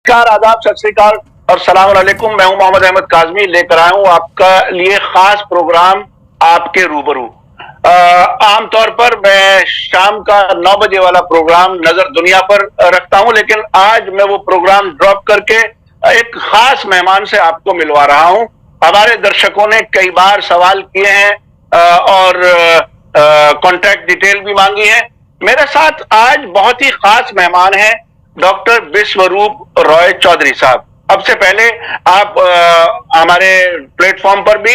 नमस्कार, आदाब, सत श्री अकाल और सलाम अलैकुम। मैं हूं मोहम्मद अहमद काज़मी, लेकर आया हूं आपका लिए खास प्रोग्राम आपके रूबरू। आमतौर पर मैं शाम का 9 बजे वाला प्रोग्राम नजर दुनिया पर रखता हूं, लेकिन आज मैं वो प्रोग्राम ड्रॉप करके एक खास मेहमान से आपको मिलवा रहा हूं। हमारे दर्शकों ने कई बार सवाल किए हैं और कॉन्टैक्ट डिटेल भी मांगी है। मेरे साथ आज बहुत ही खास मेहमान हैं डॉक्टर विश्वरूप रॉय चौधरी साहब। अब से पहले आप हमारे प्लेटफॉर्म पर भी,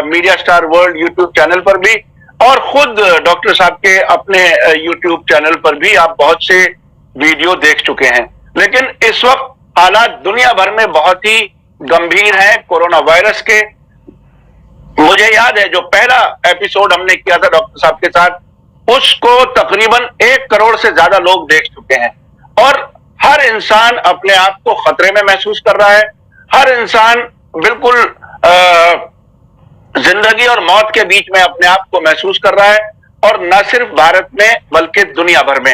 media star world YouTube channel पर भी, और खुद डॉक्टर साहब के अपने यूट्यूब चैनल पर भी आप बहुत से वीडियो देख चुके हैं। लेकिन इस वक्त हालात दुनिया भर में बहुत ही गंभीर हैं कोरोना वायरस के। मुझे याद है जो पहला एपिसोड हमने किया था डॉक्टर साहब के साथ, उसको तकरीबन 1 करोड़ से ज्यादा लोग देख चुके हैं और हर इंसान अपने आप को खतरे में महसूस कर रहा है। हर इंसान बिल्कुल जिंदगी और मौत के बीच में अपने आप को महसूस कर रहा है, और न सिर्फ भारत में बल्कि दुनिया भर में।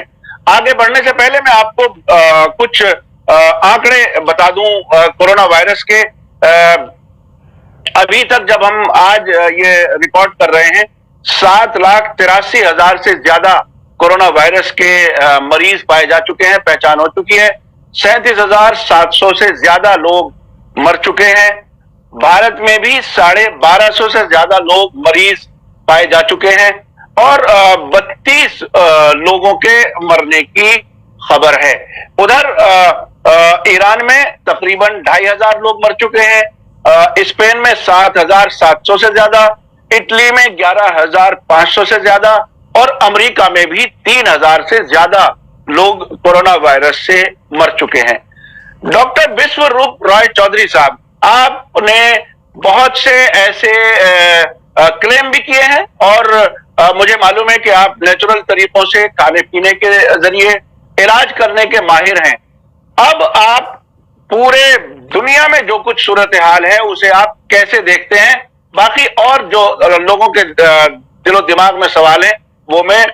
आगे बढ़ने से पहले मैं आपको कुछ आंकड़े बता दूं कोरोना वायरस के। अभी तक जब हम आज ये रिकॉर्ड कर रहे हैं, 7,83,000 से ज्यादा कोरोना वायरस के मरीज पाए जा चुके हैं, पहचान हो चुकी है। 37,700 से ज्यादा लोग मर चुके हैं। भारत में भी 1250 से ज्यादा लोग मरीज पाए जा चुके हैं और 32 लोगों के मरने की खबर है। उधर ईरान में तकरीबन 2,500 लोग मर चुके हैं, स्पेन में 7,700 से ज्यादा, इटली में 11,500 से ज्यादा, और अमेरिका में भी 3,000 से ज्यादा लोग कोरोना वायरस से मर चुके हैं। डॉक्टर विश्वरूप रॉय चौधरी साहब, आपने बहुत से ऐसे क्लेम भी किए हैं और मुझे मालूम है कि आप नेचुरल तरीकों से खाने पीने के जरिए इलाज करने के माहिर हैं। अब आप पूरे दुनिया में जो कुछ सूरत हाल है उसे आप कैसे देखते हैं? बाकी और जो लोगों के दिलो दिमाग में सवाल है वो मैं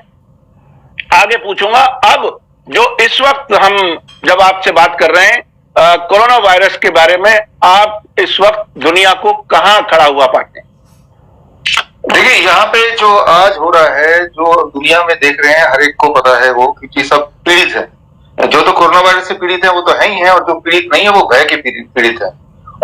आगे पूछूंगा। अब जो इस वक्त हम जब आपसे बात कर रहे हैं कोरोना वायरस के बारे में, आप इस वक्त दुनिया को कहां खड़ा हुआ पाते हैं? देखिए, यहाँ पे जो आज हो रहा है, जो दुनिया में देख रहे हैं, हर एक को पता है वो, क्योंकि सब पीड़ित है। जो तो कोरोना वायरस से पीड़ित है वो तो है ही है, और जो पीड़ित नहीं है वो भय के पीड़ित है।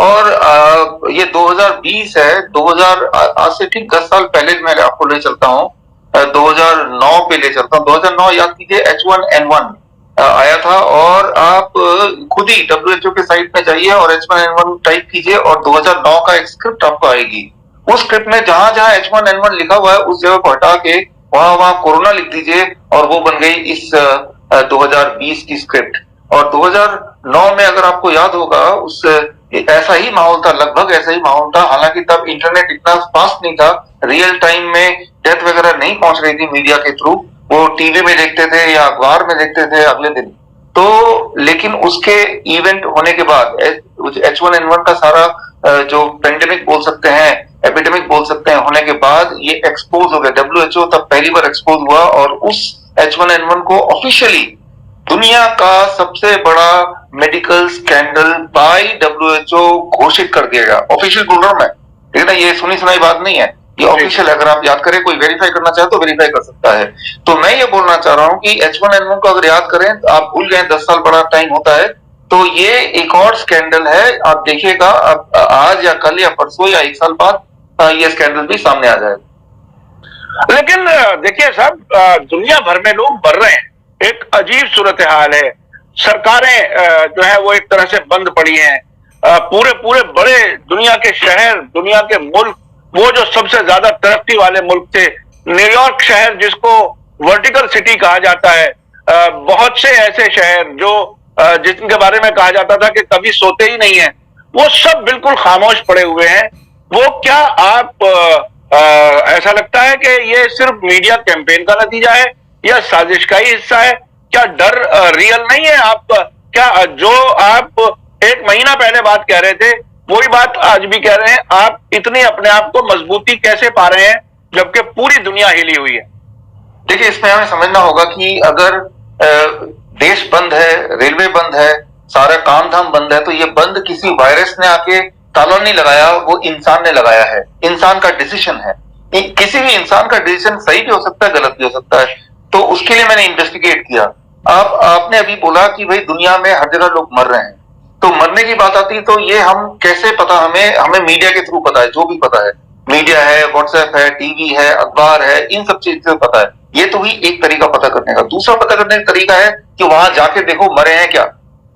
और ये 2020 है। 2000 आज से ठीक 10 साल पहले मैं आपको ले चलता हूँ, 2009 पे ले चलता हूँ। 2009 याद कीजिए, H1N1 आया था, और आप खुद ही WHO के साइट पे जाइए और H1N1 टाइप कीजिए और 2009 का एक स्क्रिप्ट आपको आएगी। उस स्क्रिप्ट में जहां जहां H1N1 लिखा हुआ है उस जगह को हटा के वहां कोरोना लिख दीजिए, और वो बन गई इस 2020 की स्क्रिप्ट। और 2009 में अगर आपको याद होगा, उस ऐसा ही माहौल था, लगभग ऐसा ही माहौल था। हालांकि तब इंटरनेट इतना फास्ट नहीं था, रियल टाइम में डेथ वगैरह नहीं पहुंच रही थी मीडिया के थ्रू, वो टीवी में देखते थे या अखबार में देखते थे अगले दिन। तो लेकिन उसके इवेंट होने के बाद H1N1 का सारा जो पेंडेमिक बोल सकते हैं, एपिडेमिक बोल सकते हैं, होने के बाद ये एक्सपोज हो गया। WHO तब पहली बार एक्सपोज हुआ और उस H1N1 को ऑफिशियली दुनिया का सबसे बड़ा मेडिकल स्कैंडल बाय WHO घोषित कर दिया गया। ऑफिशियल बोल रहा हूं मैं, ठीक है ना, ये सुनी सुनाई बात नहीं है, ये ऑफिशियल। अगर आप याद करें, कोई वेरीफाई करना चाहे तो वेरीफाई कर सकता है। तो मैं ये बोलना चाह रहा हूं कि H1N1 को अगर याद करें, आप भूल गए, 10 साल बड़ा टाइम होता है, तो ये एक और स्कैंडल है। आप देखिएगा, आज या कल या परसों या 1 साल बाद ये स्कैंडल भी सामने आ जाएगा। लेकिन देखिए साहब, दुनिया भर में लोग मर रहे हैं, एक अजीब सूरत हाल है। सरकारें जो है वो एक तरह से बंद पड़ी हैं। पूरे पूरे बड़े दुनिया के शहर, दुनिया के मुल्क, वो जो सबसे ज्यादा तरक्की वाले मुल्क थे, न्यूयॉर्क शहर जिसको वर्टिकल सिटी कहा जाता है, बहुत से ऐसे शहर जो जिनके बारे में कहा जाता था कि कभी सोते ही नहीं है, वो सब बिल्कुल खामोश पड़े हुए हैं। वो क्या आप ऐसा लगता है कि ये सिर्फ मीडिया कैंपेन का नतीजा है या साजिश का ही हिस्सा है? क्या डर रियल नहीं है? आप क्या जो आप 1 महीना पहले बात कह रहे थे वही बात आज भी कह रहे हैं? आप इतनी अपने आप को मजबूती कैसे पा रहे हैं जबकि पूरी दुनिया हिली हुई है? देखिए, इसमें हमें समझना होगा कि अगर देश बंद है, रेलवे बंद है, सारा काम धाम बंद है, तो ये बंद किसी वायरस ने आके ताला नहीं लगाया, वो इंसान ने लगाया है, इंसान का डिसीजन है। किसी भी इंसान का डिसीजन सही भी हो सकता है, गलत भी हो सकता है। तो उसके लिए मैंने इन्वेस्टिगेट किया। आपने अभी बोला कि भाई दुनिया में हर जगह लोग मर रहे हैं, तो मरने की बात आती है तो ये हम कैसे पता, हमें मीडिया के थ्रू पता है, जो भी पता है, मीडिया है, व्हाट्सएप है, टीवी है, अखबार है, इन सब चीज से पता है। ये तो ही एक तरीका पता करने का। दूसरा पता करने का तरीका है कि वहां जाके देखो मरे हैं क्या।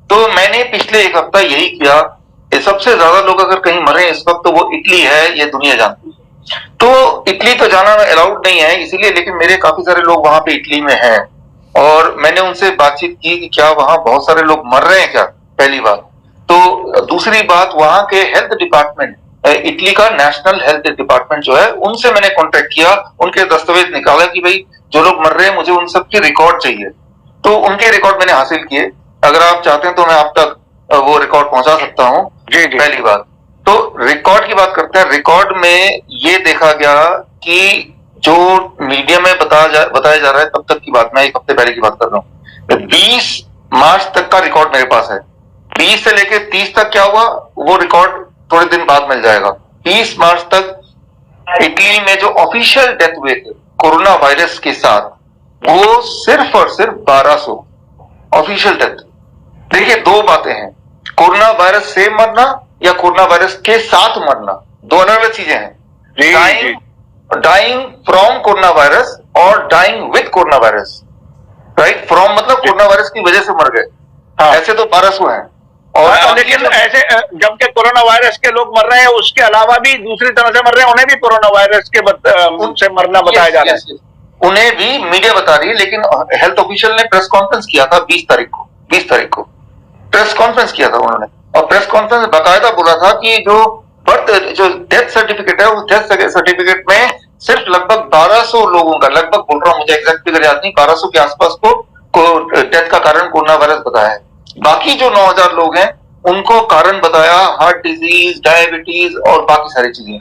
तो मैंने पिछले एक हफ्ता यही किया। सबसे ज्यादा लोग अगर कहीं मरे इस वक्त तो वो इटली है, ये दुनिया जानती है। तो इटली तो जाना अलाउड नहीं है इसीलिए, लेकिन मेरे काफी सारे लोग वहां पे इटली में हैं और मैंने उनसे बातचीत की कि क्या वहां बहुत सारे लोग मर रहे हैं क्या, पहली बात। तो दूसरी बात, वहां के हेल्थ डिपार्टमेंट, इटली का नेशनल हेल्थ डिपार्टमेंट जो है, उनसे मैंने कांटेक्ट किया, उनके दस्तावेज निकाला कि भाई जो लोग मर रहे हैं मुझे उन सबके रिकॉर्ड चाहिए। तो उनके रिकॉर्ड मैंने हासिल किए। अगर आप चाहते हैं तो मैं आप तक वो रिकॉर्ड पहुंचा सकता हूं। जी जी। पहली बात तो रिकॉर्ड की बात करते हैं। रिकॉर्ड में ये देखा गया कि जो मीडिया में बताया जा रहा है, तब तक की बात, मैं एक हफ्ते पहले की बात कर रहा हूँ, 20 मार्च तक का रिकॉर्ड मेरे पास है। 20 से लेके 30 तक क्या हुआ वो रिकॉर्ड थोड़े दिन बाद मिल जाएगा। 20 मार्च तक इटली में जो ऑफिशियल डेथ हुए थे कोरोना वायरस के साथ, वो सिर्फ और सिर्फ 1200 ऑफिशियल डेथ। देखिए, दो बातें हैं, कोरोना वायरस से मरना या कोरोना वायरस के साथ मरना, दो अलग अलग चीजें हैं। डाइंग फ्रॉम कोरोना वायरस और dying with corona virus, right. From मतलब कोरोना वायरस की वजह से मर गए। हाँ। ऐसे तो 1200 हैं। और लेकिन ऐसे जबकि कोरोना वायरस के लोग मर रहे हैं, उसके अलावा भी दूसरी तरह से मर रहे हैं, उन्हें भी कोरोना वायरस के उनसे मरना बताया जा रहा है। उन्हें भी मीडिया बता रही है, लेकिन हेल्थ ऑफिशियल ने प्रेस कॉन्फ्रेंस किया था 20 तारीख को प्रेस कॉन्फ्रेंस किया था उन्होंने, और प्रेस कॉन्फ्रेंस में बाकायदा बोला था कि जो डेथ सर्टिफिकेट है, उस डेथ सर्टिफिकेट में सिर्फ लगभग 1200 लोगों का, लगभग बोल रहा हूं, मुझे एग्जैक्ट फिगर याद नहीं, 1200 के आसपास को डेथ का कारण कोरोना वायरस बताया है। बाकी जो 9000 लोग हैं उनको कारण बताया हार्ट डिजीज, डायबिटीज और बाकी सारी चीजें,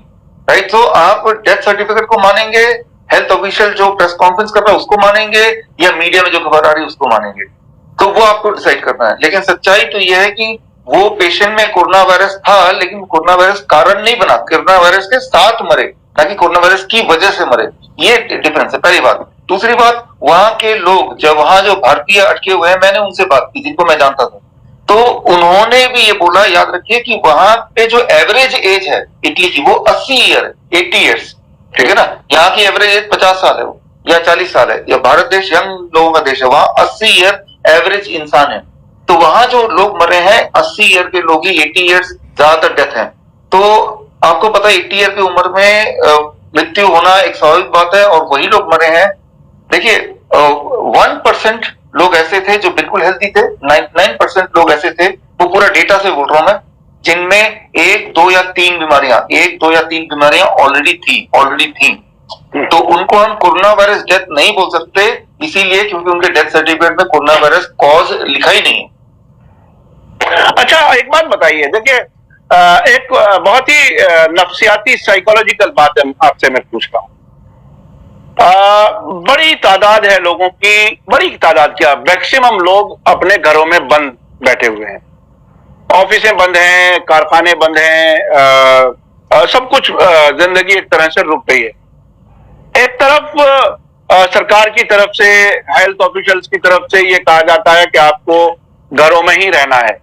राइट। तो आप डेथ सर्टिफिकेट को मानेंगे, हेल्थ ऑफिशियल जो प्रेस कॉन्फ्रेंस कर रहा है उसको मानेंगे, या मीडिया में जो खबर आ रही है उसको मानेंगे, तो वो आपको डिसाइड करना है। लेकिन सच्चाई तो यह है कि वो पेशेंट में कोरोना वायरस था, लेकिन कोरोना वायरस कारण नहीं बना, कोरोना वायरस के साथ मरे, ताकि कोरोना वायरस की वजह से मरे। ये डिफरेंस है, पहली बात। दूसरी बात, वहां के लोग, जब वहां जो भारतीय अटके हुए हैं, मैंने उनसे बात की जिनको मैं जानता था, तो उन्होंने भी ये बोला, याद रखिए कि वहां पे जो एवरेज एज है इटली की वो 80 ईयर्स, ठीक है ना। यहाँ की एवरेज एज 50 साल है या 40 साल है, या भारत देश यंग लोगों का देश है, वहां 80 ईयर एवरेज इंसान है। तो वहां जो लोग मरे हैं 80 ईयर के लोग ही, 80 ईयर्स ज्यादातर डेथ है। तो आपको पता है 80 ईयर की उम्र में मृत्यु होना एक स्वाभाविक बात है, और वही लोग मरे हैं। देखिए 1% लोग ऐसे थे जो बिल्कुल हेल्दी थे, 99% लोग ऐसे थे, वो पूरा डेटा से बोल रहा हूं मैं, जिनमें 1, 2 या 3 बीमारियां ऑलरेडी थी। तो उनको हम कोरोना वायरस डेथ नहीं बोल सकते, इसीलिए क्योंकि उनके डेथ सर्टिफिकेट में कोरोना वायरस कॉज लिखा ही नहीं है। अच्छा, एक बात बताइए, देखिए एक बहुत ही नफ्सियाती साइकोलॉजिकल बात है आपसे मैं पूछ रहा हूं। बड़ी तादाद है लोगों की, बड़ी तादाद क्या, मैक्सिमम लोग अपने घरों में बंद बैठे हुए हैं, ऑफिसें बंद हैं, कारखाने बंद हैं, सब कुछ, जिंदगी एक तरह से रुक गई है। एक तरफ सरकार की तरफ से, हेल्थ ऑफिशियल्स की तरफ से ये कहा जाता है कि आपको घरों में ही रहना है,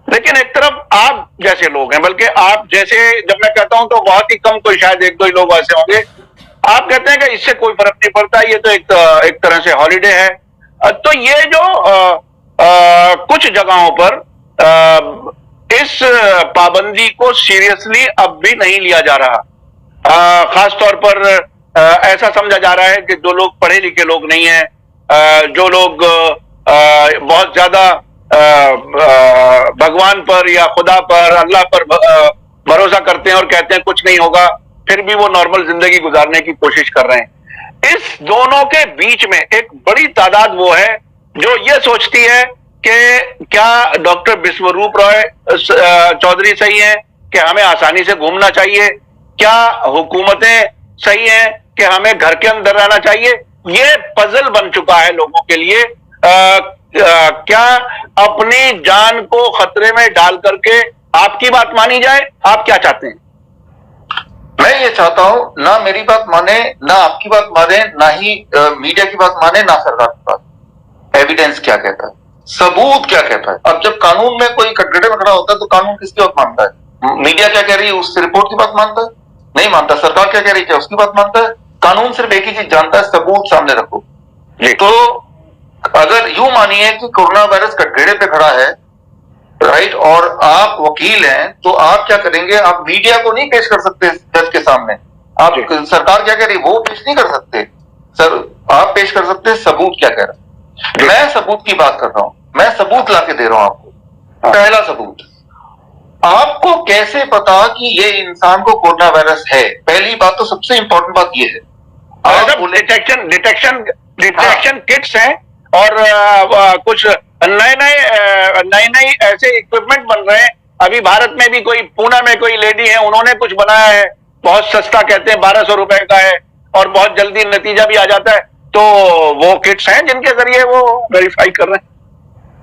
लेकिन एक तरफ आप जैसे लोग हैं, बल्कि आप जैसे, जब मैं कहता हूं तो बहुत ही कम, कोई शायद 1-2 ही लोग ऐसे होंगे, आप कहते हैं कि इससे कोई फर्क नहीं पड़ता, ये तो एक तरह से हॉलिडे है। तो ये जो कुछ जगहों पर इस पाबंदी को सीरियसली अब भी नहीं लिया जा रहा। खासतौर पर ऐसा समझा जा रहा है कि जो लोग पढ़े लिखे लोग नहीं हैं, जो लोग बहुत ज्यादा भगवान पर या खुदा पर, अल्लाह पर भरोसा करते हैं और कहते हैं कुछ नहीं होगा, फिर भी वो नॉर्मल जिंदगी गुजारने की कोशिश कर रहे हैं। इस दोनों के बीच में एक बड़ी तादाद वो है जो ये सोचती है कि क्या डॉक्टर विश्वरूप रॉय चौधरी सही हैं कि हमें आसानी से घूमना चाहिए, क्या हुकूमतें सही हैं कि हमें घर के अंदर रहना चाहिए। ये पजल बन चुका है लोगों के लिए। क्या अपनी जान को खतरे में डाल करके आपकी बात मानी जाए? आप क्या चाहते हैं? मैं ये चाहता हूं ना मेरी बात माने, ना आपकी बात माने, ना ही मीडिया की बात माने, ना सरकार की बात। एविडेंस क्या कहता है, सबूत क्या कहता है। अब जब कानून में कोई कटघरे में खड़ा होता है तो कानून किसकी बात मानता है? मीडिया क्या कह रही है उस रिपोर्ट की बात मानता है? नहीं मानता। सरकार क्या कह रही है उसकी बात मानता है? कानून सिर्फ एक ही चीज जानता है, सबूत सामने रखो। तो अगर यूं मानिए कि कोरोना वायरस कटघरे पे खड़ा है, राइट, और आप वकील हैं, तो आप क्या करेंगे? आप मीडिया को नहीं पेश कर सकते जज के सामने। आप सरकार क्या कह रही है वो पेश नहीं कर सकते सर। आप पेश कर सकते हैं सबूत क्या कह रहा है। मैं सबूत की बात कर रहा हूं, मैं सबूत लाके दे रहा हूं आपको। पहला सबूत, आपको कैसे पता कि ये इंसान को कोरोना वायरस है? पहली बात तो सबसे इंपॉर्टेंट बात ये है, डिटेक्शन किट्स हैं और कुछ नए ऐसे इक्विपमेंट बन रहे हैं। अभी भारत में भी कोई पुणे में कोई लेडी है, उन्होंने कुछ बनाया है, बहुत सस्ता, कहते हैं 1200 रुपए का है और बहुत जल्दी नतीजा भी आ जाता है। तो वो किट्स हैं जिनके जरिए वो वेरीफाई कर रहे हैं।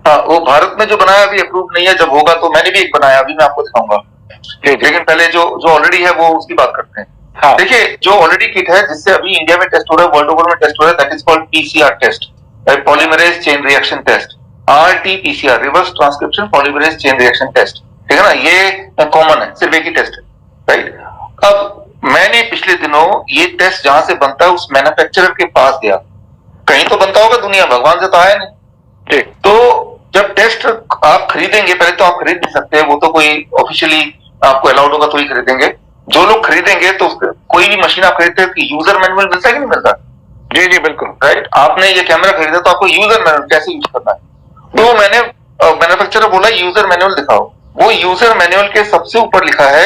हाँ, वो भारत में जो बनाया अभी अप्रूव नहीं है, जब होगा तो मैंने भी एक बनाया, अभी मैं आपको दिखाऊंगा। लेकिन पहले जो ऑलरेडी है वो उसकी बात करते हैं। हाँ। देखिए, जो ऑलरेडी किट है जिससे अभी इंडिया में टेस्ट हो रहा है, वर्ल्ड ओवर में टेस्ट हो रहा है, that is called PCR test, polymerase chain reaction test, RT-PCR, reverse transcription polymerase chain reaction test. ठीक है ना, ये कॉमन है, सिर्फ एक ही टेस्ट है, राइट। अब मैंने पिछले दिनों ये टेस्ट जहां से बनता है उस मैन्युफैक्चरर के पास गया। कहीं तो बनता होगा दुनिया, भगवान से तो आया नहीं। तो जब टेस्ट आप खरीदेंगे, पहले तो आप खरीद नहीं सकते, वो तो कोई ऑफिशियली आपको अलाउड होगा तो ही खरीदेंगे। जो लोग खरीदेंगे तो कोई भी मशीन आप खरीदते हैं, यूजर मैनुअल मिलता है कि नहीं मिलता? जी जी बिल्कुल, राइट। आपने ये कैमरा खरीदा तो आपको यूजर मैनुअल कैसे यूज करना है। तो मैंने मैन्युफैक्चरर बोला यूजर मैनुअल दिखाओ। वो यूजर मैनुअल के सबसे ऊपर लिखा है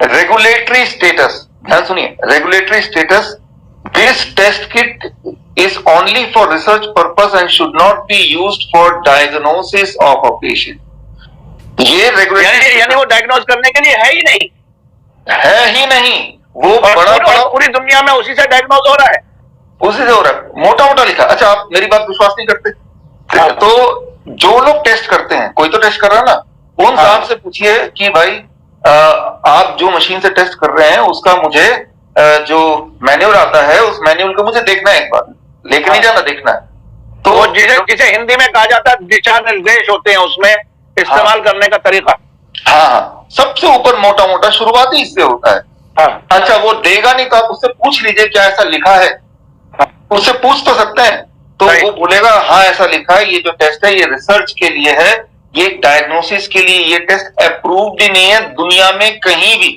रेगुलेटरी स्टेटस। ध्यान सुनिए, regulatory status, this test kit is only for research purpose and should not be used for diagnosis of a patient। ये रेगुलेटरी यानी वो डायग्नोज करने के लिए है ही नहीं, वो बड़ा पूरी दुनिया में उसी से डायग्नोज हो रहा है, उसी से हो रहा है, मोटा मोटा लिखा। अच्छा, आप मेरी बात विश्वास नहीं करते? तो जो लोग टेस्ट करते हैं, कोई तो टेस्ट कर रहा है ना, उन साहब से पूछिए कि भाई आप जो मशीन से टेस्ट कर रहे हैं उसका मुझे जो मैन्युअल आता है उस मैन्युअल को मुझे देखना है, एक बार लेके नहीं जाना, देखना है। तो जिसे हिंदी में कहा जाता है दिशा निर्देश होते हैं उसमें इस्तेमाल करने का तरीका। हाँ, सबसे ऊपर मोटा मोटा शुरुआती इससे होता है। हाँ। अच्छा, वो देगा नहीं तो आप उससे पूछ लीजिए क्या ऐसा लिखा है। उससे पूछ तो सकते हैं, तो वो बोलेगा हाँ ऐसा लिखा है, ये जो टेस्ट है ये रिसर्च के लिए है, ये डायग्नोसिस के लिए, ये टेस्ट अप्रूव्ड ही नहीं है दुनिया में कहीं भी।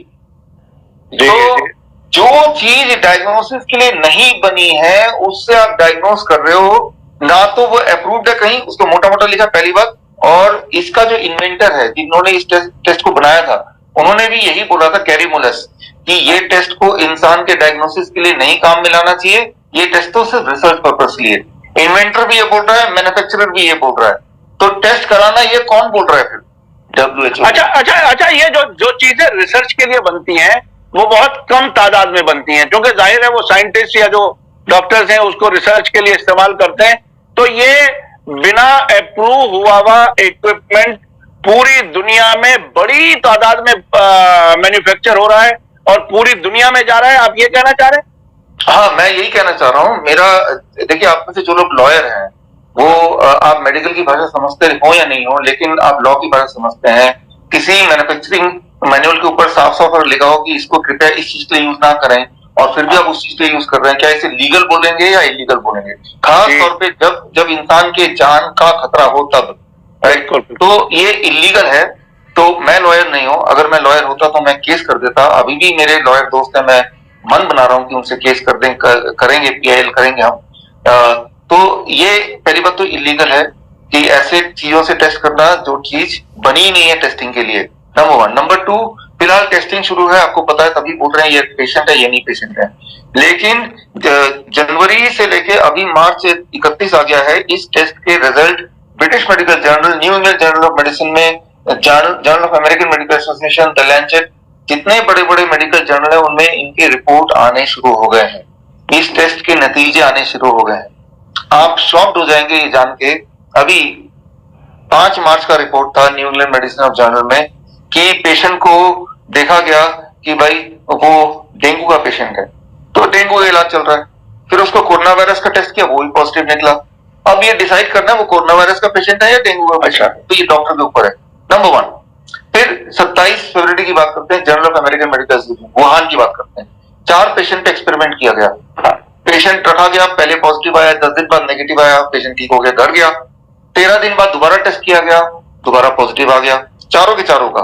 तो जो चीज डायग्नोसिस के लिए नहीं बनी है उससे आप डायग्नोस कर रहे हो, ना तो वो अप्रूव्ड है कहीं, उसको मोटा मोटा लिखा, पहली बात। और इसका जो इन्वेंटर है जिन्होंने इस टेस्ट को बनाया था, उन्होंने भी यही बोला था, कैरी मुलस, कि ये टेस्ट को इंसान के डायग्नोसिस के लिए नहीं काम में लाना चाहिए, ये टेस्ट तो सिर्फ रिसर्च पर्पस के लिए। इन्वेंटर भी ये बोल रहा है, मैन्युफैक्चरर भी ये बोल रहा है, तो टेस्ट कराना ये कौन बोल रहा है फिर? WHO। अच्छा, ये जो चीजें रिसर्च के लिए बनती हैं वो बहुत कम तादाद में बनती हैं, क्योंकि जाहिर है वो साइंटिस्ट या जो डॉक्टर्स हैं उसको रिसर्च के लिए इस्तेमाल करते हैं। तो ये बिना अप्रूव हुआ हुआ इक्विपमेंट पूरी दुनिया में बड़ी तादाद में मैन्युफैक्चर हो रहा है और पूरी दुनिया में जा रहा है, आप ये कहना चाह रहे हैं? हाँ, मैं यही कहना चाह रहा हूं। मेरा, देखिए, आप में से जो लोग लॉयर हैं वो आप मेडिकल की भाषा समझते हो या नहीं हो, लेकिन आप लॉ की भाषा समझते हैं। किसी मैन्युफैक्चरिंग मैनुअल के ऊपर साफ साफ अगर लिखा हो कि इसको कृपया इस चीज के लिए यूज ना करें, और फिर भी आप उस चीज के लिए यूज कर रहे हैं, क्या इसे लीगल बोलेंगे या इलीगल बोलेंगे? खास तौर पे जब इंसान के जान का खतरा हो तब, तो ये इलीगल है। तो मैं लॉयर नहीं हूं, अगर मैं लॉयर होता तो मैं केस कर देता। अभी भी मेरे लॉयर दोस्त हैं, मैं मन बना रहा हूं कि उनसे केस करेंगे, PIL करेंगे हम। तो ये पहली बात तो इलीगल है कि ऐसे चीजों से टेस्ट करना जो चीज बनी नहीं है टेस्टिंग के लिए, नंबर 1। नंबर 2, फिलहाल टेस्टिंग शुरू है, आपको पता है, तभी बोल रहे हैं ये पेशेंट है, ये नहीं पेशेंट है। लेकिन जनवरी से लेके अभी मार्च 31 आ गया है, इस टेस्ट के result British Medical Journal, New England Journal of Medicine में, Journal of American Medical Association, the Lancet, जितने बड़े बड़े मेडिकल जर्नल है उनमें इनके रिपोर्ट आने शुरू हो गए हैं, इस टेस्ट के नतीजे आने शुरू हो गए हैं। आप शॉक्ड हो जाएंगे ये जान के अभी 5 मार्च का रिपोर्ट था न्यू इंग्लैंड मेडिसिन जर्नल में कि पेशेंट को देखा गया कि भाई वो डेंगू का पेशेंट है, तो डेंगू का इलाज चल रहा है। फिर उसको कोरोना वायरस का टेस्ट किया, वो भी पॉजिटिव निकला। अब ये डिसाइड करना है वो कोरोना वायरस का पेशेंट है या डेंगू का पेशेंट है, तो ये डॉक्टर के ऊपर है, नंबर 1। फिर 27 फरवरी की बात करते हैं, journal of American Medical association Wuhan की बात करते हैं। 4 पेशेंट पे एक्सपेरिमेंट किया गया, पेशेंट रखा गया, पहले पॉजिटिव आया, 10 दिन बाद नेगेटिव आया, पेशेंट ठीक हो गया, घर गया। 13 दिन बाद दोबारा टेस्ट किया गया, दोबारा पॉजिटिव आ गया, चारों के चारों का,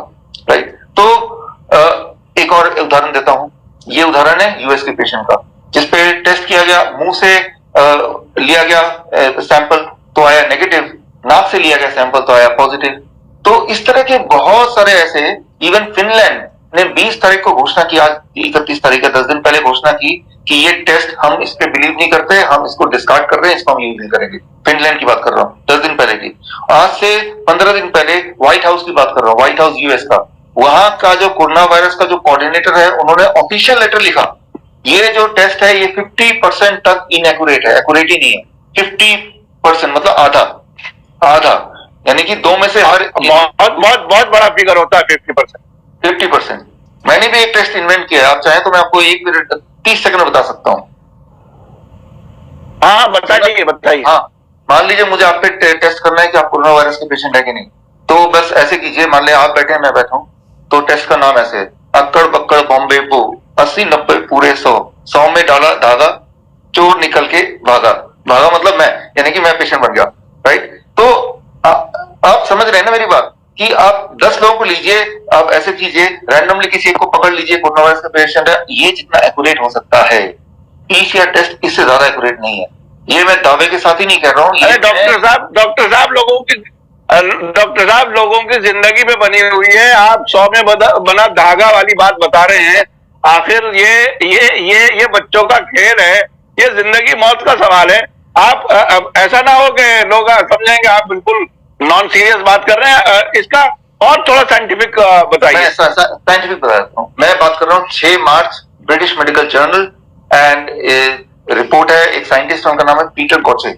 राइट। तो एक और उदाहरण देता हूं, ये उदाहरण है यूएस के पेशेंट का, जिसपे टेस्ट किया गया, मुंह से लिया गया सैंपल तो आया नेगेटिव, नाक से लिया गया सैंपल तो आया पॉजिटिव। तो इस तरह के बहुत सारे ऐसे, इवन फिनलैंड ने 20 तारीख को घोषणा की, आज 31 तारीख है, 10 दिन पहले घोषणा की कि ये टेस्ट हम इस पे बिलीव नहीं करते, हम इसको डिस्कार्ड कर रहे हैं, इसको हम यूज नहीं करेंगे। फिनलैंड की बात कर रहा हूँ, 10 दिन पहले की। आज से 15 दिन पहले व्हाइट हाउस की बात कर रहा हूँ, व्हाइट हाउस यूएस का, वहां का जो कोरोना वायरस का जो कोऑर्डिनेटर है, उन्होंने ऑफिशियल लेटर लिखा, ये जो टेस्ट है ये 50% तक इनएक्यूरेट है, एक्यूरेट ही नहीं है। 50% मतलब आधा, यानी कि 2 में से हर बहुत बड़ा फिगर होता है 50%। 50%। मैंने भी एक टेस्ट इन्वेंट किया है, आप चाहें तो मैं आपको 1 मिनट 30 सेकंड बता सकता हूं। हाँ बताइए। हाँ, मान लीजिए मुझे आप पे टेस्ट करना है कि आप कोरोना वायरस के पेशेंट है कि नहीं, तो बस ऐसे कीजिए, मान लिया आप बैठे हैं, मैं बैठा हूं, तो टेस्ट का नाम ऐसे है, अक्कड़ बक्कड़ बॉम्बे बो 80 90 पूरे 100 में डाला धागा, चोर निकल के भागा मतलब मैं, यानी कि मैं पेशेंट बन गया, राइट। तो आप समझ रहे हैं ना मेरी बात, कि आप 10 लोगों को लीजिए, आप ऐसे कीजिए, रैंडमली किसी एक को पकड़ लीजिए, कोरोना वायरस का पेशेंट है, ये जितना एक्यूरेट हो सकता है, पीसीआर टेस्ट इससे ज्यादा एक्यूरेट नहीं है। ये मैं दावे के साथ ही नहीं कह रहा हूँ। डॉक्टर साहब लोगों की जिंदगी में बनी हुई है, आप 100 में बना धागा वाली बात बता रहे हैं। आखिर ये बच्चों का खेल है, ये जिंदगी मौत का सवाल है। आप ऐसा ना हो कि लोग समझेंगे आप बिल्कुल नॉन सीरियस बात कर रहे हैं। इसका और थोड़ा साइंटिफिक बताइए। साइंटिफिक बता देता हूँ, मैं बात कर रहा हूँ 6 March British Medical Journal, and report है, एक साइंटिस्ट, उनका नाम है पीटर कोचे।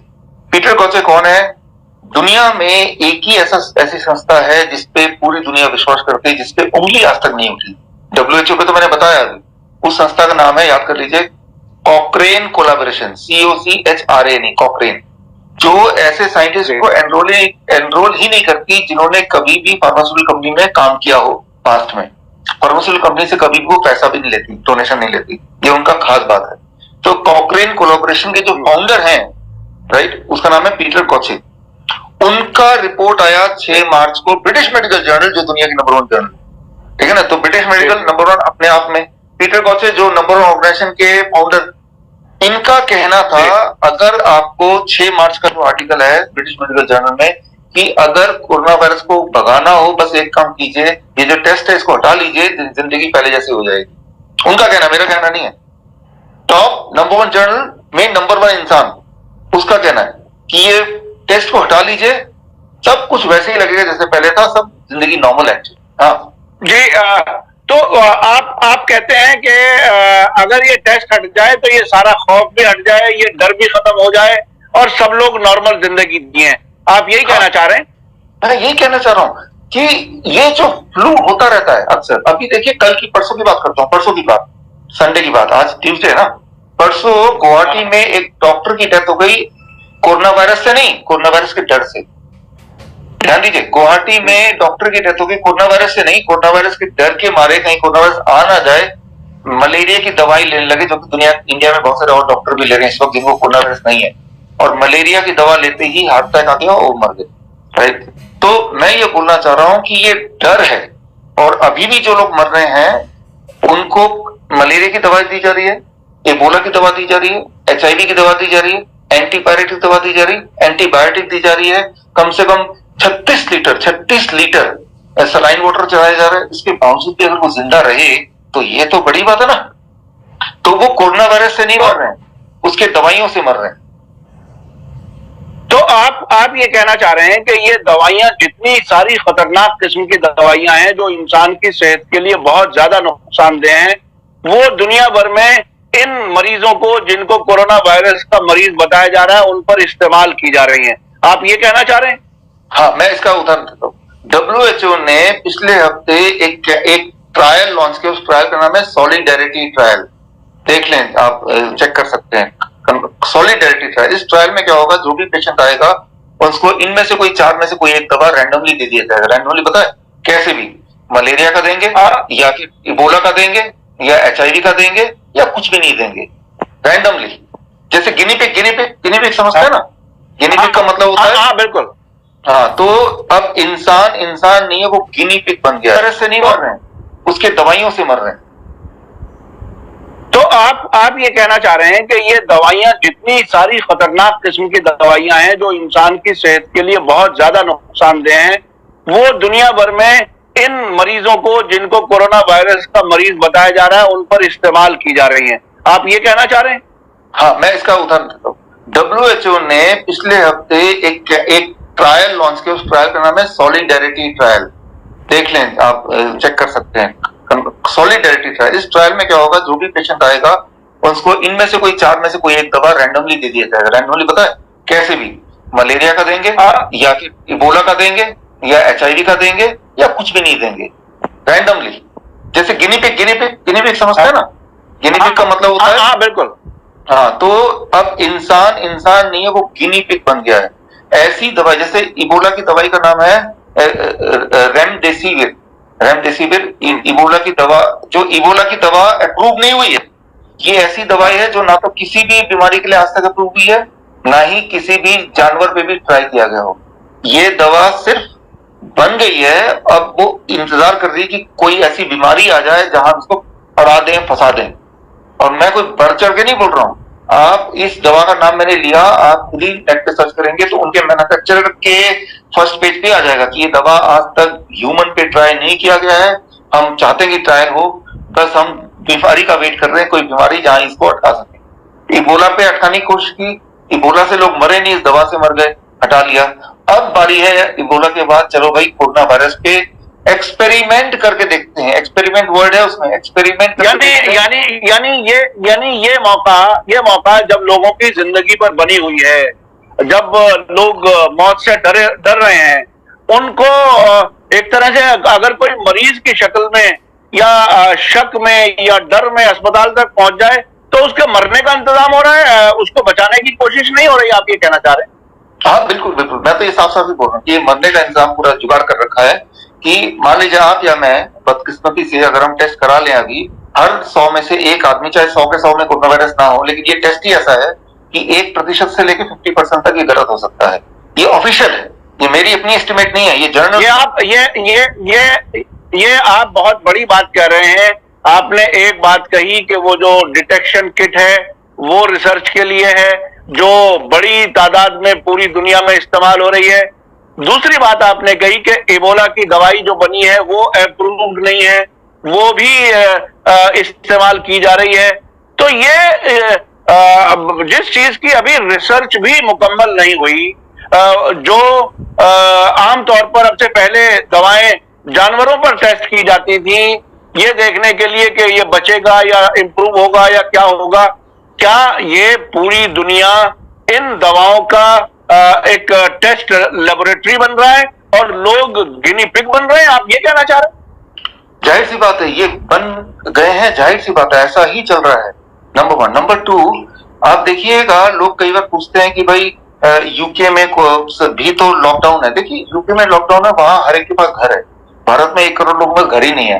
पीटर कोचे कौन है? दुनिया में एक ही ऐसी संस्था है जिसपे पूरी दुनिया विश्वास करती है, जिसपे उंगली आज तक नहीं उठी। WHO पे तो मैंने बताया अभी, उस संस्था का नाम है, याद कर लीजिए, कॉकरेन कोलैबोरेशन, COCHRANE, कॉकरेन, जो ऐसे साइंटिस्ट को एनरोल ही नहीं करती जिन्होंने कभी भी फार्मास्यूटिकल कंपनी में काम किया हो पास्ट में। फार्मास्यूटिकल कंपनी से कभी भी वो पैसा भी नहीं लेती, डोनेशन नहीं लेती, ये उनका खास बात है। तो कॉकरेन कोलैबोरेशन के जो फाउंडर हैं, राइट, उसका नाम है पीटर कोचे। उनका रिपोर्ट आया 6 मार्च को ब्रिटिश मेडिकल जर्नल, जो दुनिया की नंबर 1 जर्नल, ठीक है ना। तो ब्रिटिश मेडिकल नंबर 1 अपने आप में, पीटर कोचे जो नंबर 1 ऑर्गेनाइजेशन के फाउंडर, इनका कहना था अगर आपको 6 मार्च का जो आर्टिकल है ब्रिटिश मेडिकल जर्नल में, कि अगर कोरोना वायरस को भगाना हो, बस एक काम कीजिए, ये जो टेस्ट है इसको हटा लीजिए, जिंदगी पहले जैसे हो जाएगी। उनका कहना, मेरा कहना नहीं है। टॉप नंबर 1 जर्नल में नंबर 1 इंसान, उसका कहना है कि ये टेस्ट को हटा लीजिए, सब कुछ वैसे ही लगेगा जैसे पहले था, सब जिंदगी नॉर्मल है। हाँ जी, तो आप कहते हैं कि अगर ये टेस्ट हट जाए तो ये सारा खौफ भी हट जाए, ये डर भी खत्म हो जाए और सब लोग नॉर्मल जिंदगी जिए। आप यही कहना चाह रहे हैं? मैं यही कहना चाह रहा हूं कि ये जो फ्लू होता रहता है अक्सर, अभी देखिए परसों की बात करता हूं, परसों की बात, संडे की बात, आज ट्यूसडे है ना, परसों गुवाहाटी में एक डॉक्टर की डेथ हो गई, कोरोना वायरस से नहीं, कोरोना वायरस के डर से। ध्यान दीजिए, गुवाहाटी में डॉक्टर की डेथ हो गई कोरोना वायरस से नहीं, कोरोना वायरस के डर के मारे, कहीं कोरोना वायरस आ ना जाए, मलेरिया की दवाई लेने लगे, जो कि इंडिया में बहुत सारे और डॉक्टर भी ले रहे हैं इस वक्त जिनको कोरोना वायरस नहीं है, और मलेरिया की दवा लेते ही हार्ट अटैक आ गया और मर गए, राइट। तो मैं ये बोलना चाह रहा हूं कि ये डर है, और अभी भी जो लोग मर रहे हैं उनको मलेरिया की दवाई दी जा रही है, एबोला की दवा दी जा रही है, HIV की दवा दी जा रही है, एंटीपायरेटिक दवा दी जा रही है, एंटीबायोटिक दी जा रही है, कम से कम 36 लीटर सलाइन वाटर चलाया जा रहा है। इसके बावजूद भी अगर वो जिंदा रहे तो ये तो बड़ी बात है ना। तो वो कोरोना वायरस से नहीं मर रहे हैं, उसके दवाइयों से मर रहे हैं। तो आप ये कहना चाह रहे हैं कि ये दवाइयां, जितनी सारी खतरनाक किस्म की दवाइयां हैं जो इंसान की सेहत के लिए बहुत ज्यादा नुकसानदेह हैं, वो दुनिया भर में इन मरीजों को, जिनको कोरोना वायरस का मरीज बताया जा रहा है, उन पर इस्तेमाल की जा रही हैं। आप ये कहना चाह रहे हैं? हाँ, मैं इसका उदाहरण देता हूँ। WHO ने पिछले हफ्ते एक ट्रायल लॉन्च किया, उस ट्रायल का नाम है सॉलिडेरिटी ट्रायल। देख लें, आप चेक कर सकते हैं सॉलिडेरिटी ट्रायल। इस ट्रायल में क्या होगा, जो भी पेशेंट आएगा उसको इनमें से कोई 4 में से कोई एक दवा रैंडमली दे दिया जाएगा। रैंडमली पता है कैसे भी, मलेरिया का देंगे या फिर इबोला का देंगे या HIV का देंगे या कुछ भी नहीं देंगे, रैंडमली। जैसे गिनी पिग समझते हैं ना, गिनी पिग का मतलब होता है। हाँ बिल्कुल। हाँ, तो अब इंसान नहीं है, वो गिनी पिग बन गया। तरह से नहीं मर रहे हैं, उसके दवाइयों से मर रहे हैं। तो आप ये कहना चाह रहे हैं कि ये दवाइयां, जितनी सारी खतरनाक किस्म की दवाइयां हैं जो इंसान की सेहत के लिए बहुत ज्यादा नुकसानदेह हैं, वो दुनिया भर में इन मरीजों को, जिनको कोरोना वायरस का मरीज बताया जा रहा है, उन पर इस्तेमाल की जा रही हैं। आप ये कहना चाह रहे हैं? हाँ, मैं इसका उदाहरण देता हूँ। WHO ने पिछले हफ्ते एक ट्रायल लॉन्च किया, उस ट्रायल का नाम है सॉलिडेरिटी ट्रायल। देख लें, आप चेक कर सकते हैं सॉलिडेरिटी ट्रायल। इस ट्रायल में क्या होगा, जो भी पेशेंट आएगा उसको इनमें से कोई 4 में से कोई एक दवा रैंडमली दे दिया जाएगा। रैंडमली पता है कैसे भी, मलेरिया का देंगे या फिर इबोला का देंगे या HIV का देंगे या कुछ भी नहीं देंगे, रैंडमली। जैसे गिनी पिग समझते हैं ना, गिनी पिग का मतलब होता है। हाँ बिल्कुल। हाँ, तो अब इंसान नहीं है, वो गिनी पिग बन गया है। ऐसी दवाई, जैसे इबोला की दवाई का नाम है रेमडेसिविर। इबोला की दवा, जो इबोला की दवा अप्रूव नहीं हुई है, ये ऐसी दवाई है जो ना तो किसी भी बीमारी के लिए आज तक अप्रूव हुई है, ना ही किसी भी जानवर पे भी ट्राई किया गया हो। ये दवा सिर्फ बन गई है, अब वो इंतजार कर रही है कि कोई ऐसी बीमारी आ जाए जहां उसको अड़ा दें, फंसा दें। और मैं कोई बढ़ चढ़ के नहीं बोल रहा हूं, आप इस दवा का नाम मैंने लिया, आप खुद ही नेट पे सर्च करेंगे तो उनके मैन्युफैक्चरर के फर्स्ट पेज पे आ जाएगा कि ये दवा आज तक ह्यूमन पे ट्राई नहीं किया गया है, हम चाहते हैं कि ट्रायल हो, बस हम बीमारी का वेट कर रहे हैं, कोई बीमारी जहां इसको अटका सके। इबोला पे अटकाने की कोशिश की, इबोला से लोग मरे नहीं, इस दवा से मर गए, हटा लिया। अब बारी है इबोला के बाद, चलो भाई कोरोना वायरस पे एक्सपेरिमेंट करके देखते हैं। एक्सपेरिमेंट वर्ड है उसमें, एक्सपेरिमेंट यानी ये मौका जब लोगों की जिंदगी पर बनी हुई है, जब लोग मौत से डर रहे हैं, उनको एक तरह से अगर कोई मरीज की शक्ल में या शक में या डर में अस्पताल तक पहुंच जाए तो उसके मरने का इंतजाम हो रहा है, उसको बचाने की कोशिश नहीं हो रही। आप ये कहना चाह रहे हैं? हाँ बिल्कुल, मैं तो ये साफ साफ ही बोल रहा हूँ कि मरने का इंतजाम पूरा जुगाड़ कर रखा है कि मान लीजिए आप या मैं बदकिस्मती से अगर हम टेस्ट करा लें, अभी हर 100 में से एक आदमी, चाहे 100 के 100 में कोरोना वायरस ना हो, लेकिन ये टेस्ट ही ऐसा है कि 1% से लेकर 50% तक ये गलत हो सकता है। ये ऑफिशियल है, ये मेरी अपनी एस्टिमेट नहीं है, ये जर्नल। ये आप बहुत बड़ी बात कह रहे हैं। आपने एक बात कही कि वो जो डिटेक्शन किट है वो रिसर्च के लिए है, जो बड़ी तादाद में पूरी दुनिया में इस्तेमाल हो रही है। दूसरी बात आपने कही कि इबोला की दवाई जो बनी है वो अप्रूव्ड नहीं है, वो भी इस्तेमाल की जा रही है। तो ये जिस चीज की अभी रिसर्च भी मुकम्मल नहीं हुई, जो आमतौर पर अब से पहले दवाएं जानवरों पर टेस्ट की जाती थी ये देखने के लिए कि ये बचेगा या इंप्रूव होगा या क्या होगा, क्या ये पूरी दुनिया इन दवाओं का एक टेस्ट लेबोरेटरी बन रहा है और लोग गिनी पिग बन रहे हैं? आप ये कहना चाह रहे हैं? जाहिर सी बात है, ये बन गए हैं, जाहिर सी बात है, ऐसा ही चल रहा है। नंबर 1। नंबर 2, आप देखिएगा, लोग कई बार पूछते हैं कि भाई यूके में भी तो लॉकडाउन है। देखिए, यूके में लॉकडाउन है, वहां हर एक के पास घर है। भारत में 1 करोड़ लोगों का घर ही नहीं है।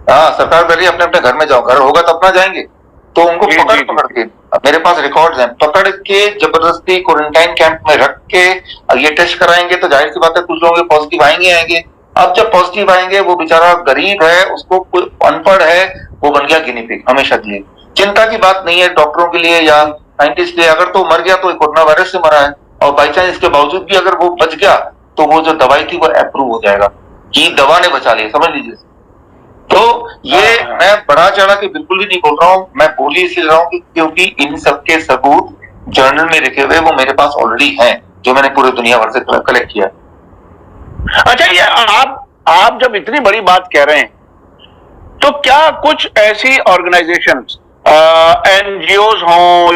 हाँ, सरकार कह रही है अपने अपने घर में जाओ, घर होगा तो अपना जाएंगे। तो उनको पकड़ के, मेरे पास रिकॉर्ड्स हैं, पकड़ के जबरदस्ती क्वारंटाइन कैंप में रख के ये टेस्ट कराएंगे तो जाहिर सी बात है कुछ लोगों के पॉजिटिव आएंगे। अब जब पॉजिटिव आएंगे, वो बेचारा गरीब है, उसको कोई अनपढ़ है, वो बन गया गिनी पिग हमेशा के लिए। चिंता की बात नहीं है डॉक्टरों के लिए या साइंटिस्ट के लिए, अगर तो मर गया तो कोरोना वायरस से मरा है, और बाई चांस इसके बावजूद भी अगर वो बच गया तो वो जो दवाई थी वो अप्रूव हो जाएगा कि दवा ने बचा लिया, समझ लीजिए। तो ये मैं बढ़ा चढ़ा के बिल्कुल भी नहीं बोल रहा हूँ, मैं बोल ही इसलिए रहा हूँ क्योंकि इन सबके सबूत जर्नल में लिखे हुए वो मेरे पास ऑलरेडी हैं, जो मैंने पूरे दुनिया भर से कलेक्ट किया। अच्छा, ये आप जब इतनी बड़ी बात कह रहे हैं तो क्या कुछ ऐसी ऑर्गेनाइजेशंस, NGOs हों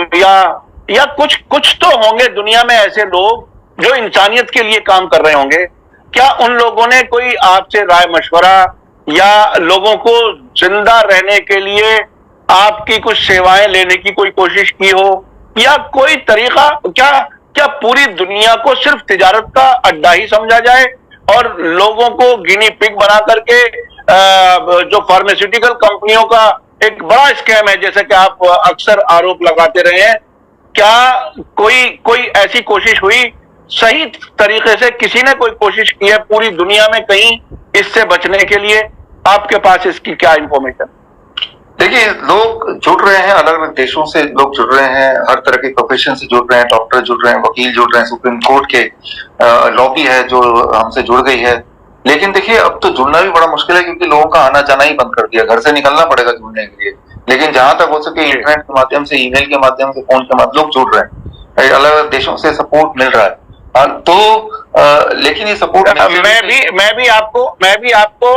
या कुछ तो होंगे दुनिया में ऐसे लोग जो इंसानियत के लिए काम कर रहे होंगे, क्या उन लोगों ने कोई आपसे राय मशवरा या लोगों को जिंदा रहने के लिए आपकी कुछ सेवाएं लेने की कोई कोशिश की हो, या कोई तरीका, क्या क्या पूरी दुनिया को सिर्फ तिजारत का अड्डा ही समझा जाए और लोगों को गिनी पिग बना करके जो फार्मास्यूटिकल कंपनियों का एक बड़ा स्कैम है, जैसे कि आप अक्सर आरोप लगाते रहे हैं, क्या कोई कोई ऐसी कोशिश हुई सही तरीके से? किसी ने कोई कोशिश की है पूरी दुनिया में कहीं इससे बचने के लिए? आपके पास इसकी क्या इंफॉर्मेशन? देखिए, लोग जुड़ रहे हैं, अलग अलग देशों से लोग जुड़ रहे हैं, हर तरह के प्रोफेशन से जुड़ रहे हैं, डॉक्टर जुड़ रहे हैं, वकील जुड़ रहे हैं, सुप्रीम कोर्ट के लॉबी है जो हमसे जुड़ गई है। लेकिन देखिए, अब तो जुड़ना भी बड़ा मुश्किल है क्योंकि लोगों का आना जाना ही बंद कर दिया, घर से निकलना पड़ेगा जुड़ने के लिए। लेकिन जहां तक हो सके इंटरनेट के माध्यम से, ईमेल के माध्यम से, फोन के माध्यम लोग जुड़ रहे हैं, अलग अलग देशों से सपोर्ट मिल रहा है। लेकिन ये सपोर्ट मैं भी आपको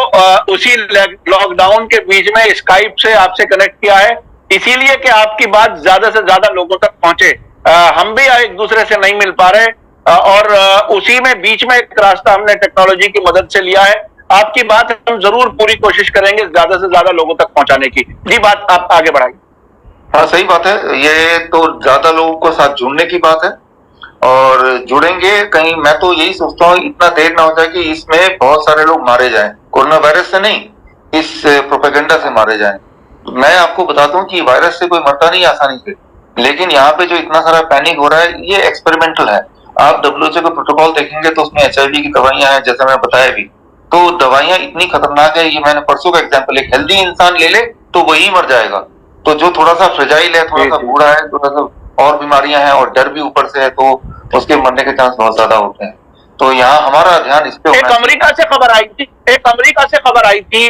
उसी लॉकडाउन के बीच में स्काइप से आपसे कनेक्ट किया है, इसीलिए कि आपकी बात ज्यादा से ज्यादा लोगों तक पहुंचे। हम भी एक दूसरे से नहीं मिल पा रहे, और उसी में बीच में एक रास्ता हमने टेक्नोलॉजी की मदद से लिया है। आपकी बात हम जरूर पूरी कोशिश करेंगे ज्यादा से ज्यादा लोगों तक पहुंचाने की। जी, बात आप आगे बढ़ाइए। हाँ, सही बात है। ये तो ज्यादा लोगों को साथ जुड़ने की बात है और जुड़ेंगे कहीं। मैं तो यही सोचता हूँ इतना देर ना हो जाए कि इसमें बहुत सारे लोग मारे जाएं, कोरोना वायरस से नहीं, इस प्रोपेगेंडा से मारे जाएं। मैं आपको बताता हूँ कि वायरस से कोई मरता नहीं आसानी से, लेकिन यहाँ पे जो इतना सारा पैनिक हो रहा है ये एक्सपेरिमेंटल है। आप WHO का प्रोटोकॉल देखेंगे तो उसमें HIV की दवाइयां हैं, जैसा मैंने बताया भी। तो दवाइयां इतनी खतरनाक है, ये मैंने परसों का एग्जाम्पल, एक हेल्दी इंसान ले ले तो वही मर जाएगा। तो जो थोड़ा सा फ्रेजाइल है, थोड़ा सा बूढ़ा है, थोड़ा सा और बीमारियां हैं और डर भी ऊपर से है, तो उसके मरने के चांस बहुत ज्यादा होते हैं। तो यहाँ हमारा ध्यान इस पे एक अमेरिका से खबर आई थी,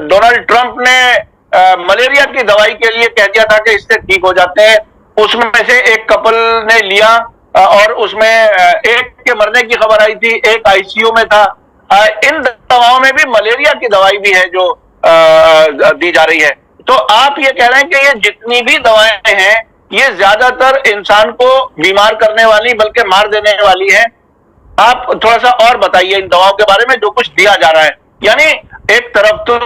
डोनाल्ड ट्रंप ने मलेरिया की दवाई के लिए कह दिया था कि इससे ठीक हो जाते हैं। उसमें से एक कपल ने लिया और उसमें एक के मरने की खबर आई थी, एक ICU में था। इन दवाओं में भी मलेरिया की दवाई भी है जो दी जा रही है। तो आप ये कह रहे हैं कि ये जितनी भी दवाएं हैं ये ज्यादातर इंसान को बीमार करने वाली बल्कि मार देने वाली है। आप थोड़ा सा और बताइए इन दवाओं के बारे में जो कुछ दिया जा रहा है। यानी एक तरफ तो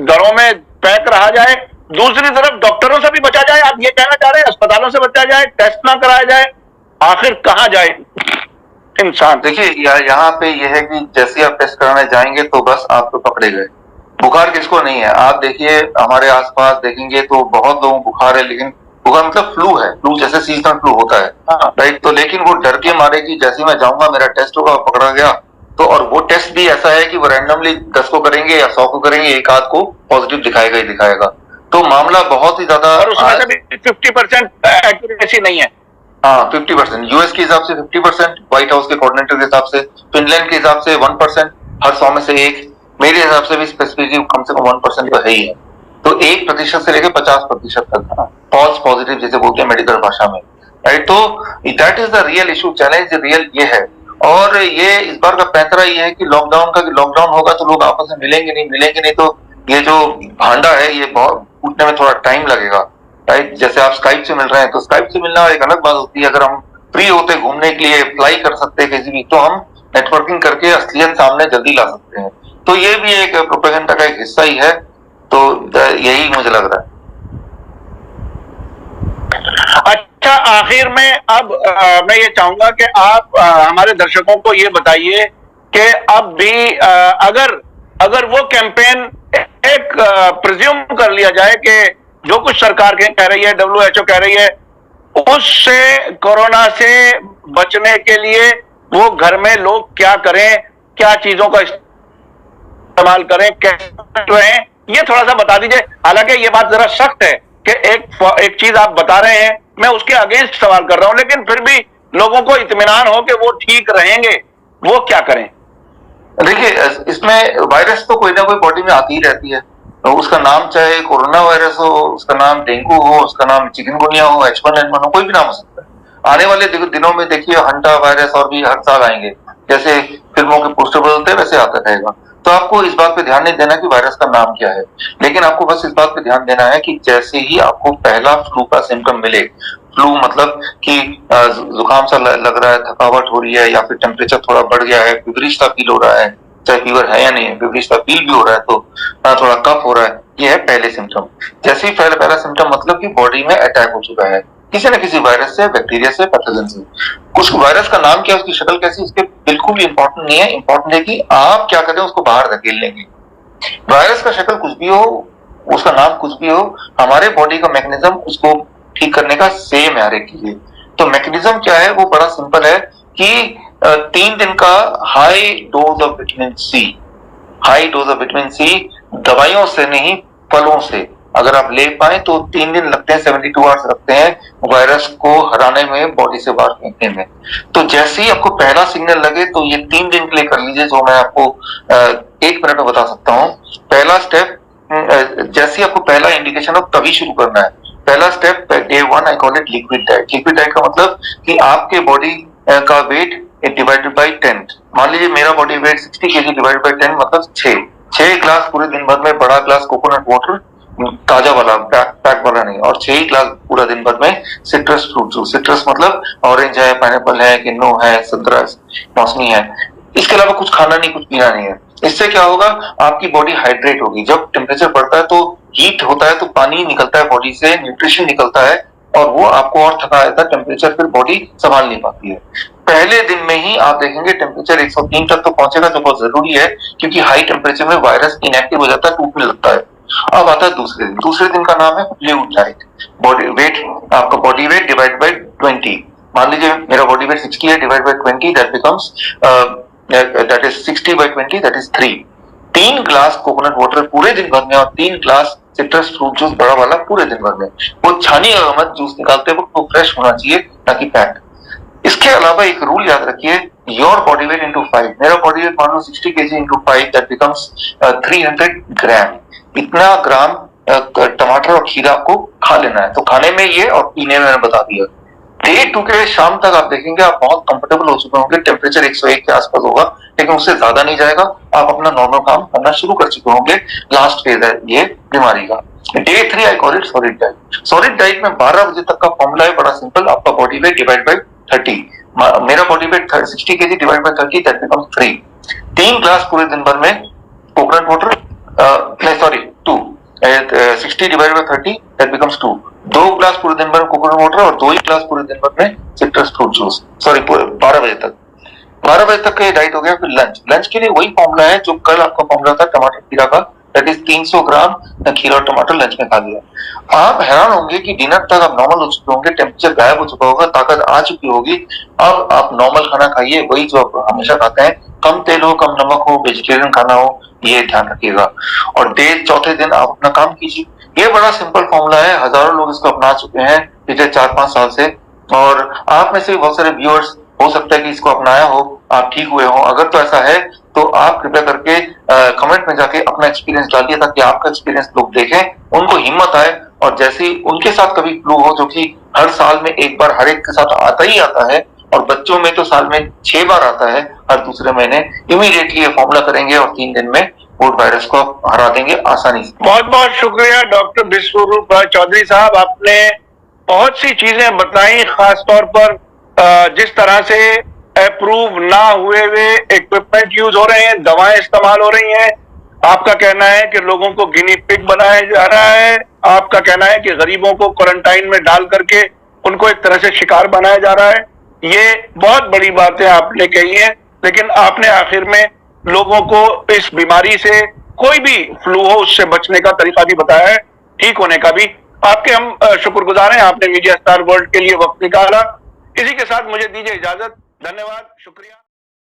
घरों में पैक रहा जाए, दूसरी तरफ डॉक्टरों से भी बचा जाए। आप ये कहना चाह रहे हैं अस्पतालों से बचा जाए, टेस्ट ना कराया जाए, आखिर कहाँ जाए इंसान? देखिए, यहाँ पे यह है कि जैसे आप टेस्ट कराने जाएंगे तो बस आप तो पकड़े गए। बुखार किसको नहीं है? आप देखिए हमारे आसपास देखेंगे तो बहुत लोगों को बुखार है, लेकिन बुखार मतलब फ्लू है, फ्लू जैसे सीजनल फ्लू होता है, राइट? तो लेकिन वो डर के मारे कि जैसे मैं जाऊंगा मेरा टेस्ट होगा, पकड़ा गया तो, और वो टेस्ट भी ऐसा है कि वो रैंडमली 10 को करेंगे या 100 को करेंगे, एक आध को पॉजिटिव दिखाएगा ही दिखाएगा। तो मामला बहुत ही ज्यादा, और उसमें से भी 50% एक्यूरेसी नहीं है। हाँ, 50%। यूएस के हिसाब से 50%, व्हाइट हाउस के कोऑर्डिनेटर के हिसाब से, फिनलैंड के हिसाब से 1%, हर 100 में से एक। मेरे हिसाब से भी स्पेसिफिकली कम से कम 1% तो है ही है। तो 1% से लेकर 50% तक फॉल्स पॉजिटिव जैसे बोलते हैं मेडिकल भाषा में, राइट? तो that is the real issue, challenge real ये है। और ये इस बार का पैंतरा ये है कि लॉकडाउन होगा तो लोग आपस में मिलेंगे नहीं तो ये जो भांडा है ये बहुत फूटने में थोड़ा टाइम लगेगा, राइट? जैसे आप स्काइप से मिल रहे हैं तो स्काइप से मिलना एक अलग बात होती है। अगर हम फ्री होते घूमने के लिए, फ्लाई कर सकते हैं किसी भी, तो हम नेटवर्किंग करके असलियत सामने जल्दी ला सकते हैं। तो ये भी एक प्रोपेगेंडा का एक हिस्सा ही है। तो यही मुझे लग रहा है। अच्छा, आखिर में अब मैं ये चाहूंगा कि आप हमारे दर्शकों को ये बताइए कि अब भी अगर वो कैंपेन एक प्रिज्यूम कर लिया जाए कि जो कुछ सरकार कह रही है, WHO कह रही है, उससे कोरोना से बचने के लिए वो घर में लोग क्या करें, क्या चीजों का इस्तेमाल करें, कैसे रहें, ये थोड़ा सा बता दीजिए। हालांकि ये बात जरा सख्त है कि एक चीज आप बता रहे हैं, मैं उसके अगेंस्ट सवाल कर रहा हूं, लेकिन फिर भी लोगों को इत्मीनान हो कि वो ठीक रहेंगे, वो क्या करें? देखिए, इसमें वायरस तो कोई ना कोई बॉडी में आती ही रहती है। तो उसका नाम चाहे कोरोना वायरस हो, उसका नाम डेंगू हो, उसका नाम चिकनगुनिया हो, H1N1 हो, कोई भी नाम हो सकता है। आने वाले दिनों में देखिए हंटा वायरस और भी हर साल आएंगे, जैसे फिल्मों के पोस्टर बदलते हैं वैसे आता रहेगा। तो आपको इस बात पे ध्यान नहीं देना कि वायरस का नाम क्या है, लेकिन आपको बस इस बात पे ध्यान देना है कि जैसे ही आपको पहला फ्लू का सिम्टम मिले, फ्लू मतलब कि जुकाम सा लग रहा है, थकावट हो रही है, या फिर टेम्परेचर थोड़ा बढ़ गया है, फीवरिश सा फील हो रहा है, चाहे फीवर है या नहीं है, फीवरिश सा फील भी हो रहा है, तो थोड़ा कफ हो रहा है, ये है पहले सिम्टम। जैसे ही पहला सिम्टम मतलब कि बॉडी में अटैक हो चुका है किसी न किसी वायरस से, बैक्टीरिया से, पैथोजन से। उस वायरस का नाम क्या, उसकी शक्ल कैसी, उसके बिल्कुल भी इंपॉर्टेंट नहीं है। इंपॉर्टेंट है कि आप क्या करें, उसको बाहर धकेल लेंगे। वायरस का शक्ल कुछ भी हो, उसका नाम कुछ भी हो, हमारे बॉडी का मैकेनिज्म उसको ठीक करने का सेम है हर एक के लिए। तो मैकेनिज्म क्या है, वो बड़ा सिंपल है कि 3 दिन का high dose of vitamin C, high dose of vitamin C दवाइयों से नहीं, फलों से अगर आप ले पाए तो 3 दिन लगते हैं, 72 आवर्स लगते हैं वायरस को हराने में, बॉडी से बाहर फेंकने में। तो जैसे ही आपको पहला सिग्नल लगे तो ये 3 दिन के लिए कर लीजिए, जो मैं आपको 1 मिनट में बता सकता हूँ। पहला स्टेप, जैसे ही आपको पहला इंडिकेशन हो तभी शुरू करना है। पहला step, day 1 I call it liquid diet. Liquid diet का मतलब कि आपके बॉडी का वेट डिवाइडेड बाई 10। मान लीजिए मेरा body weight 60 kg divided by 10 मतलब 6 ग्लास पूरे दिन भर में, बड़ा ग्लास कोकोनट वाटर, ताजा वाला, पैक वाला नहीं, और 6 ग्लास पूरा दिन भर में सिट्रस फ्रूट जूस। सिट्रस मतलब ऑरेंज है, पाइनएप्पल है, किन्नू है, संतरा, मौसमी है। इसके अलावा कुछ खाना नहीं, कुछ पीना नहीं है। इससे क्या होगा, आपकी बॉडी हाइड्रेट होगी। जब टेम्परेचर बढ़ता है तो हीट होता है, तो पानी निकलता है बॉडी से, न्यूट्रिशन निकलता है, और वो आपको और थका देता है। टेम्परेचर फिर बॉडी संभाल नहीं पाती है। पहले दिन में ही आप देखेंगे टेम्परेचर 103 तक तो पहुंचेगा, जो बहुत जरूरी है, क्योंकि हाई टेम्परेचर में वायरस इनएक्टिव हो जाता है, टूटने लगता है। अब आता है दूसरे दिन का नाम है फ्लूइड डाइट। बॉडी वेट, आपका बॉडी वेट डिवाइड बाई 20। मान लीजिए मेरा बॉडी वेट 60 है, divide by 20, that becomes that is 60 by 20, that is 3। 3 glass coconut water पूरे दिन भर में, और 3 ग्लास सिट्रस फ्रूट जूस बड़ा वाला पूरे दिन भर में। वो छानी मत, जूस निकालते वक्त वो फ्रेश होना चाहिए, ना कि पैक। इसके अलावा एक रूल याद रखिए, योर बॉडी वेट इंटू 5। मेरा बॉडी वेट मान लो 60 kg इंटू 5, दैट बिकम्स 300 ग्राम। इतना ग्राम टमाटर और खीरा आपको खा लेना है। तो खाने में ये और पीने में मैंने बता दिया। डे 2 के शाम तक आप देखेंगे आप बहुत कंफर्टेबल हो चुके होंगे, टेम्परेचर 101 के आसपास होगा, लेकिन उससे ज्यादा नहीं जाएगा। आप अपना नॉर्मल काम करना शुरू कर चुके होंगे। लास्ट फेज है ये बीमारी का। Day 3 I call it solid diet. Solid diet में 12 बजे तक का फॉर्मूला है, बड़ा सिंपल। आपका बॉडी वेट डिवाइड बाई 30। मेरा body weight 60 kg divide by 30, that becomes 3। 3 glass पूरे दिन भर में कोकोनट वाटर, नहीं sorry 2, 60 divide by 30, that becomes 2। 2 glass पूरे दिन भर कोकोनट वाटर, और 2 ही ग्लास पूरे दिन भर में सिट्रस फ्रूट जूस। सॉरी 12 बजे तक। 12 बजे तक का ये डाइट हो गया। फिर लंच के लिए वही फॉर्मूला है जो कल आपका फॉर्मूला था टमाटर खीरा का, दैट इज 300 ग्राम खीरा और टमाटर लंच में खा लिया। आप हैरान होंगे कि डिनर तक आप नॉर्मल हो चुके होंगे, टेम्परेचर गायब हो चुका होगा, ताकत आ चुकी होगी। अब आप नॉर्मल खाना खाइए, वही जो आप हमेशा खाते हैं। कम तेल हो, कम नमक हो, वेजिटेरियन खाना हो, ये ध्यान रखिएगा। और चौथे दिन आप अपना काम कीजिए। ये बड़ा सिंपल फॉर्मूला है, हजारों लोग इसको अपना चुके हैं पिछले 4-5 साल से। और आप में से भी बहुत सारे व्यूअर्स हो सकता है कि इसको अपनाया हो, आप ठीक हुए हो। अगर तो ऐसा है तो आप कृपया करके कमेंट में जाके अपना एक्सपीरियंस डालिए, ताकि आपका एक्सपीरियंस लोग देखें, उनको हिम्मत आए। और जैसे ही उनके साथ कभी फ्लू हो, जो कि हर साल में एक बार हर एक के साथ आता ही आता है, और बच्चों में तो साल में 6 बार आता है हर दूसरे महीने, इमीडिएटली ये फॉर्मूला करेंगे और 3 दिन में वोट वायरस को हरा देंगे आसानी से। बहुत बहुत शुक्रिया डॉक्टर विश्वरूप चौधरी साहब, आपने बहुत सी चीजें बताई, खास तौर पर जिस तरह से अप्रूव ना हुए इक्विपमेंट यूज हो रहे हैं, दवाएं इस्तेमाल हो रही हैं। आपका कहना है कि लोगों को गिनी पिग बनाया जा रहा है। आपका कहना है कि गरीबों को क्वारंटाइन में डाल करके उनको एक तरह से शिकार बनाया जा रहा है। ये बहुत बड़ी बातें आपने कही हैं, लेकिन आपने आखिर में लोगों को इस बीमारी से, कोई भी फ्लू हो उससे बचने का तरीका भी बताया है, ठीक होने का भी। आपके हम शुक्रगुजार हैं, आपने मीडिया स्टार वर्ल्ड के लिए वक्त निकाला। इसी के साथ मुझे दीजिए इजाजत। धन्यवाद, शुक्रिया।